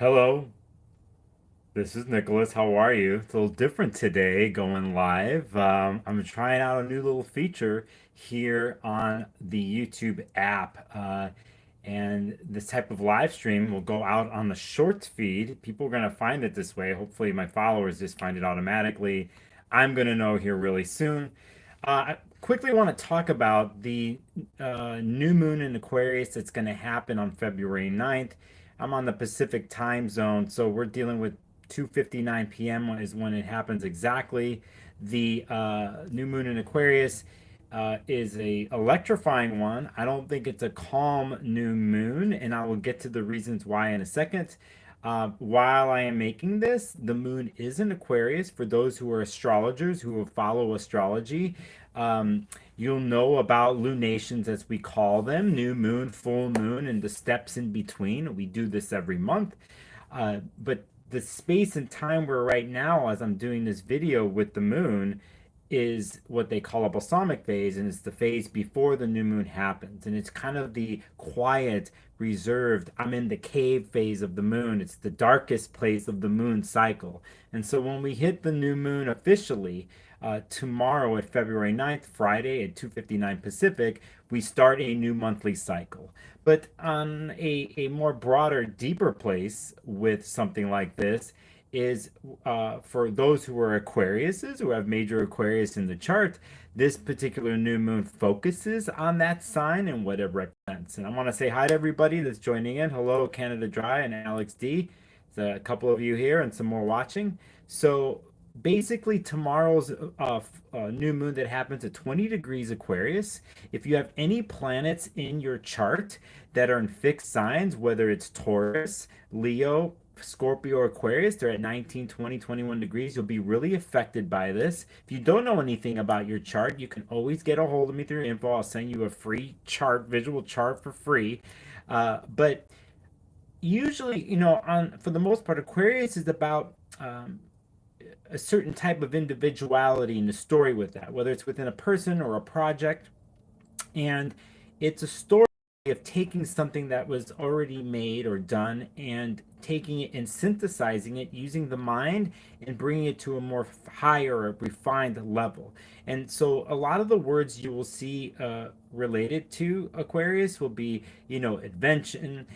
Hello, this is Nicholas. How are you? It's a little different today going live. I'm trying out a new little feature here on the YouTube app. And this type of live stream will go out on the short feed. People are going to find it this way. Hopefully, my followers just find it automatically. I'm going to know here really soon. I quickly want to talk about the new moon in Aquarius that's going to happen on February 9th. I'm on the Pacific time zone, so we're dealing with 2:59 p.m. is when it happens exactly. The new moon in Aquarius is a electrifying one. I don't think it's a calm new moon, and I will get to the reasons why in a second. While I am making this, the moon is in Aquarius. For those who are astrologers who will follow astrology, you'll know about lunations, as we call them, new moon, full moon, and the steps in between. We do this every month. But the space and time we're right now, as I'm doing this video with the moon, is what they call a balsamic phase, and it's the phase before the new moon happens. And it's kind of the quiet, reserved, I'm in the cave phase of the moon. It's the darkest place of the moon cycle. And so when we hit the new moon officially, tomorrow at February 9th, Friday at 2:59 Pacific, we start a new monthly cycle. But on a more broader, deeper place with something like this is for those who are Aquariuses, who have major Aquarius in the chart, this particular new moon focuses on that sign and what it represents. And I want to say hi to everybody that's joining in. Hello, Canada Dry and Alex D. There's a couple of you here and some more watching. So basically, tomorrow's new moon that happens at 20 degrees Aquarius. If you have any planets in your chart that are in fixed signs, whether it's Taurus, Leo, Scorpio, or Aquarius, they're at 19, 20, 21 degrees. You'll be really affected by this. If you don't know anything about your chart, you can always get a hold of me through info. I'll send you a free chart, visual chart for free. But usually, on for the most part, Aquarius is about a certain type of individuality in the story with that, whether it's within a person or a project. And it's a story of taking something that was already made or done and taking it and synthesizing it using the mind and bringing it to a more higher, refined level. And so a lot of the words you will see related to Aquarius will be, invention,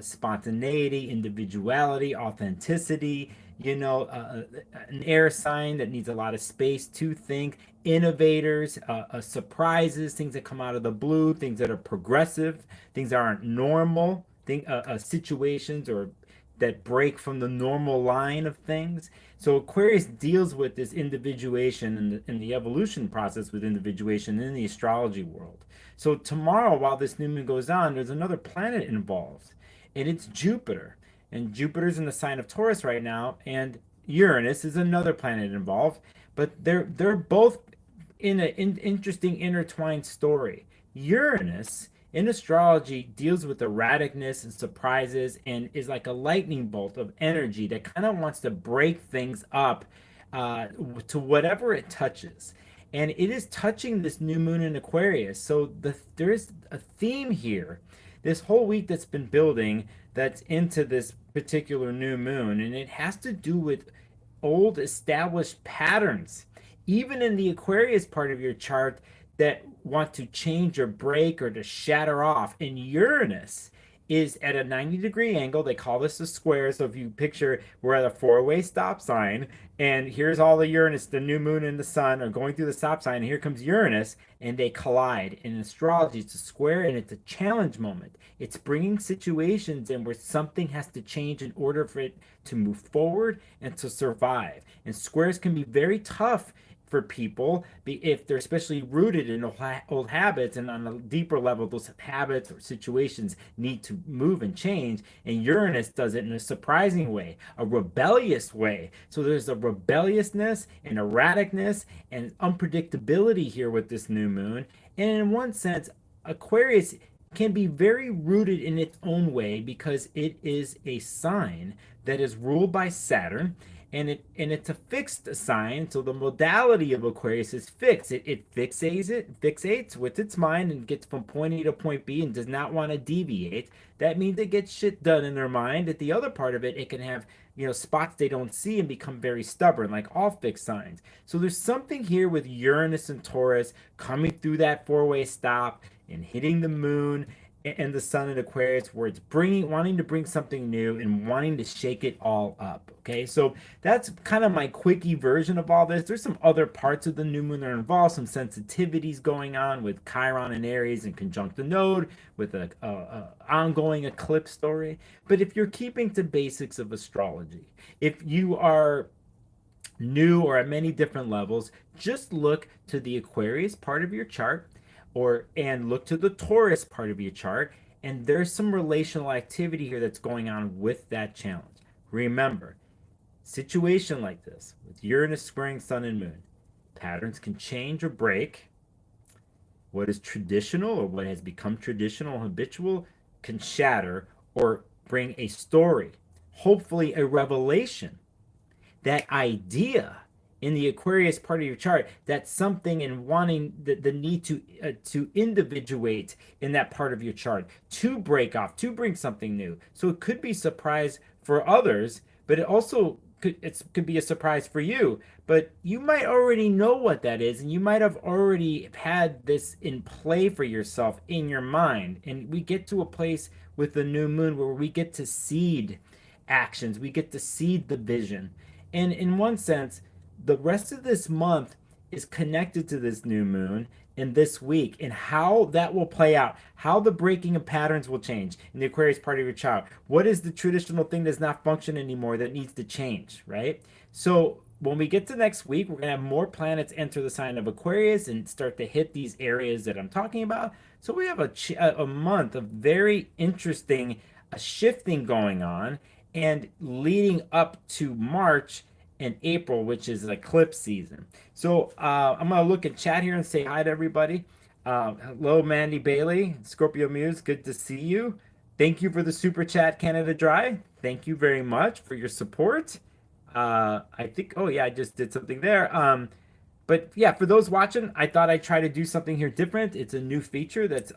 spontaneity, individuality, authenticity, an air sign that needs a lot of space to think, innovators, surprises, things that come out of the blue, things that are progressive, things that aren't normal, situations or that break from the normal line of things. So Aquarius deals with this individuation and the evolution process with individuation in the astrology world. So tomorrow, while this new moon goes on, there's another planet involved, and it's Jupiter. And Jupiter's in the sign of Taurus right now, and Uranus is another planet involved, but they're both in an interesting intertwined story. Uranus in astrology deals with erraticness and surprises and is like a lightning bolt of energy that kind of wants to break things up to whatever it touches. And it is touching this new moon in Aquarius. So there is a theme here this whole week that's been building that's into this particular new moon. And it has to do with old established patterns even in the Aquarius part of your chart that want to change or break or to shatter off. And Uranus is at a 90-degree angle. They call this a square. So if you picture we're at a four-way stop sign, and here's all the Uranus, the new moon and the sun are going through the stop sign, and here comes Uranus, and they collide. In astrology, it's a square and it's a challenge moment. It's bringing situations in where something has to change in order for it to move forward and to survive. And squares can be very tough for people if they're especially rooted in old habits, and on a deeper level those habits or situations need to move and change. And Uranus does it in a surprising way, a rebellious way. So there's a rebelliousness and erraticness and unpredictability here with this new moon. And in one sense, Aquarius can be very rooted in its own way because it is a sign that is ruled by Saturn, and it's a fixed sign, so the modality of Aquarius is fixed. It fixates with its mind and gets from point A to point B and does not want to deviate. That means it gets shit done in their mind. At the other part of it, it can have, spots they don't see and become very stubborn, like all fixed signs. So there's something here with Uranus and Taurus coming through that four-way stop and hitting the moon and the sun in Aquarius, where it's wanting to bring something new and wanting to shake it all up. Okay, so that's kind of my quickie version of all this. There's some other parts of the new moon that are involved, some sensitivities going on with Chiron and Aries and conjunct the node, with a ongoing eclipse story. But if you're keeping to basics of astrology, if you are new or at many different levels, just look to the Aquarius part of your chart and look to the Taurus part of your chart, and there's some relational activity here that's going on with that challenge. Remember, situation like this with Uranus squaring Sun and Moon, patterns can change or break. What is traditional or what has become traditional, habitual, can shatter or bring a story, hopefully a revelation. That idea in the Aquarius part of your chart, that's something in wanting the need to individuate in that part of your chart, to break off, to bring something new. So it could be surprise for others, but it could be a surprise for you. But you might already know what that is, and you might have already had this in play for yourself in your mind. And we get to a place with the new moon where we get to seed actions, we get to seed the vision. And in one sense, the rest of this month is connected to this new moon in this week, and how that will play out, how the breaking of patterns will change in the Aquarius part of your chart. What is the traditional thing that's not function anymore that needs to change, right? So when we get to next week, we're going to have more planets enter the sign of Aquarius and start to hit these areas that I'm talking about. So we have a month of very interesting shifting going on, and leading up to March and April, which is eclipse season. So I'm going to look at chat here and say hi to everybody. Hello, Mandy Bailey, Scorpio Muse, good to see you. Thank you for the super chat, Canada Dry. Thank you very much for your support. I think, oh yeah, I just did something there. But yeah, for those watching, I thought I'd try to do something here different. It's a new feature that's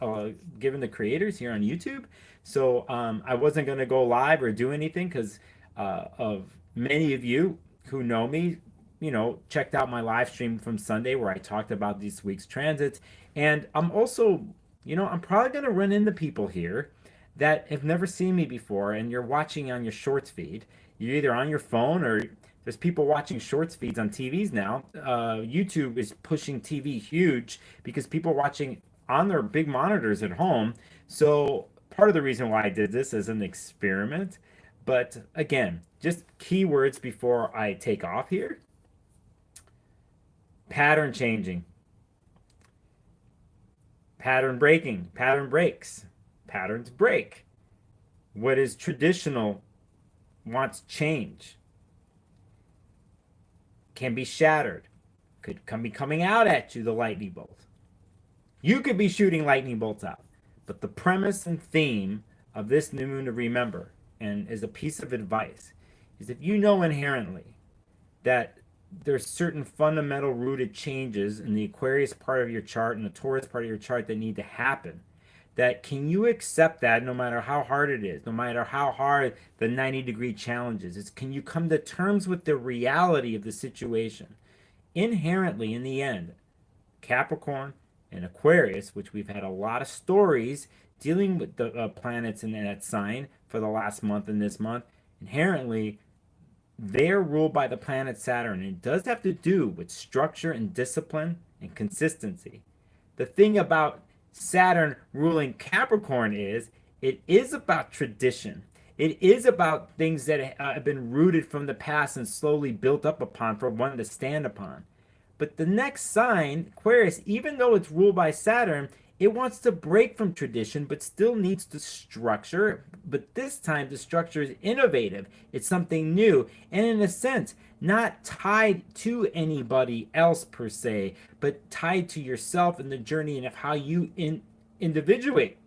given the creators here on YouTube. So I wasn't going to go live or do anything because of many of you who know me, checked out my live stream from Sunday where I talked about this week's transits. And I'm also, I'm probably going to run into people here that have never seen me before, and you're watching on your shorts feed. You're either on your phone, or there's people watching shorts feeds on TVs now. YouTube is pushing TV huge because people are watching on their big monitors at home. So part of the reason why I did this as an experiment. But again, just keywords before I take off here. Pattern changing. Pattern breaking. Pattern breaks. Patterns break. What is traditional wants change. Can be shattered. Could be coming out at you, the lightning bolt. You could be shooting lightning bolts out. But the premise and theme of this new moon to remember, and as a piece of advice, is if you know inherently that there's certain fundamental rooted changes in the Aquarius part of your chart and the Taurus part of your chart that need to happen, that can you accept that no matter how hard it is, no matter how hard the 90-degree challenge is, can you come to terms with the reality of the situation? Inherently, in the end, Capricorn and Aquarius, which we've had a lot of stories dealing with the planets in that sign for the last month and this month, inherently, they're ruled by the planet Saturn. And it does have to do with structure and discipline and consistency. The thing about Saturn ruling Capricorn is it is about tradition. It is about things that have been rooted from the past and slowly built up upon for one to stand upon. But the next sign, Aquarius, even though it's ruled by Saturn, it wants to break from tradition, but still needs to structure. But this time, the structure is innovative. It's something new. And in a sense, not tied to anybody else per se, but tied to yourself and the journey and of how you individuate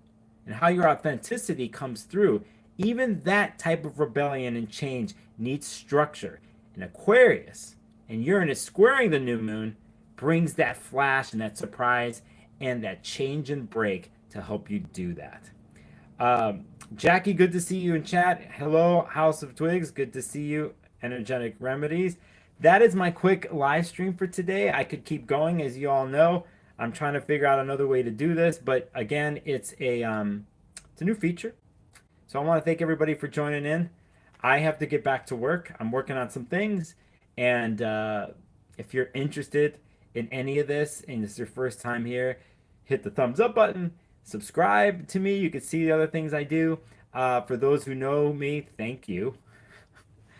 and how your authenticity comes through. Even that type of rebellion and change needs structure. in Aquarius and Uranus squaring the new moon brings that flash and that surprise and that change and break to help you do that. Jackie, good to see you in chat. Hello, House of Twigs. Good to see you. Energetic Remedies. That is my quick live stream for today. I could keep going, as you all know. I'm trying to figure out another way to do this, but again, it's a new feature. So I want to thank everybody for joining in. I have to get back to work. I'm working on some things, and if you're interested in any of this and it's your first time here, hit the thumbs up button, subscribe to me. You can see the other things I do. For those who know me, thank you.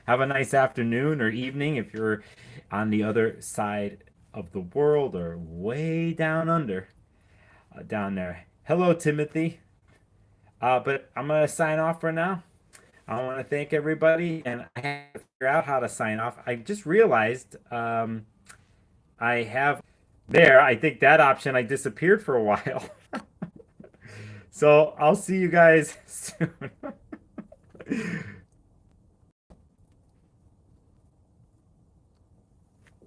Have a nice afternoon or evening if you're on the other side of the world or way down under, down there. Hello, Timothy. But I'm going to sign off for now. I want to thank everybody, and I have to figure out how to sign off. I just realized I have there. I think that option I disappeared for a while. So I'll see you guys soon.